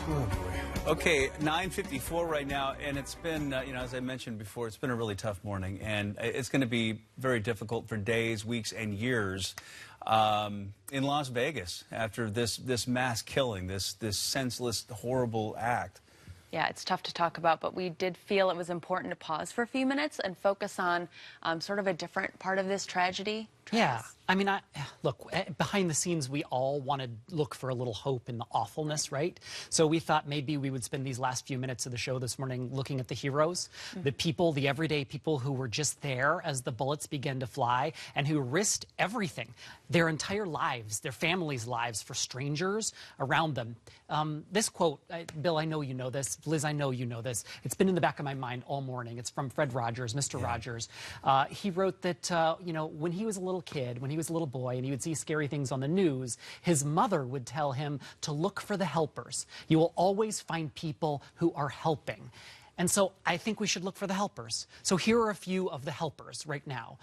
Oh, boy. Okay, 9:54 right now, and it's been, as I mentioned before, it's been a really tough morning, and it's going to be very difficult for days, weeks, and years in Las Vegas after this mass killing, this senseless, horrible act. Yeah, it's tough to talk about, but we did feel it was important to pause for a few minutes and focus on sort of a different part of this tragedy. Yeah, I mean, look, behind the scenes, we all want to look for a little hope in the awfulness, right? So we thought maybe we would spend these last few minutes of the show this morning looking at the heroes, the people, the everyday people who were just there as the bullets began to fly and who risked everything, their entire lives, their families' lives for strangers around them. This quote, Bill, I know you know this. Liz, I know you know this. It's been in the back of my mind all morning. It's from Fred Rogers, Mr. Rogers. He wrote that, when he was a little kid, when he was a little boy and he would see scary things on the news, his mother would tell him to look for the helpers. You will always find people who are helping. And so I think we should look for the helpers. So here are a few of the helpers right now.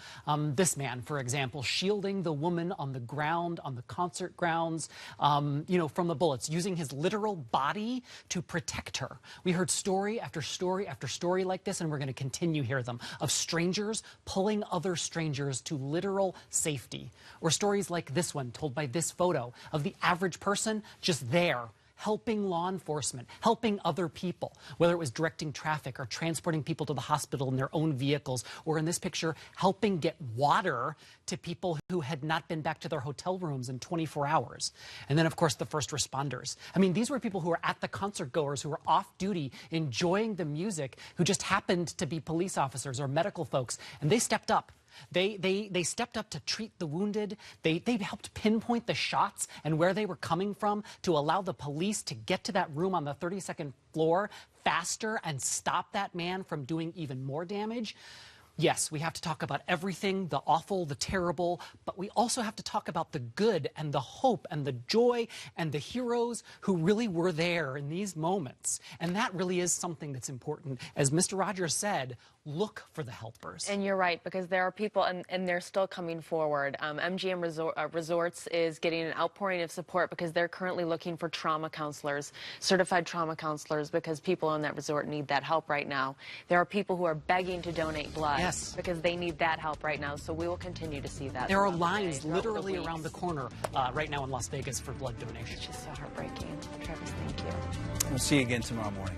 This man, for example, shielding the woman on the ground, on the concert grounds, from the bullets, using his literal body to protect her. We heard story after story after story like this, and we're going to continue to hear them, of strangers pulling other strangers to literal safety. Or stories like this one, told by this photo, of the average person just there, helping law enforcement, helping other people, whether it was directing traffic or transporting people to the hospital in their own vehicles, or in this picture, helping get water to people who had not been back to their hotel rooms in 24 hours. And then, of course, the first responders. I mean, these were people who were at the concert goers, who were off duty, enjoying the music, who just happened to be police officers or medical folks, and they stepped up. They stepped up to treat the wounded. They helped pinpoint the shots and where they were coming from to allow the police to get to that room on the 32nd floor faster and stop that man from doing even more damage. Yes, we have to talk about everything, the awful, the terrible, but we also have to talk about the good and the hope and the joy and the heroes who really were there in these moments. And that really is something that's important. As Mr. Rogers said, look for the helpers. And you're right, because there are people, and they're still coming forward. MGM Resorts is getting an outpouring of support because they're currently looking for trauma counselors, certified trauma counselors, because people in that resort need that help right now. There are people who are begging to donate blood. Yes. Because they need that help right now, so we will continue to see that. There are lines literally around the corner right now in Las Vegas for blood donation. It's just so heartbreaking. Travis, thank you. We'll see you again tomorrow morning.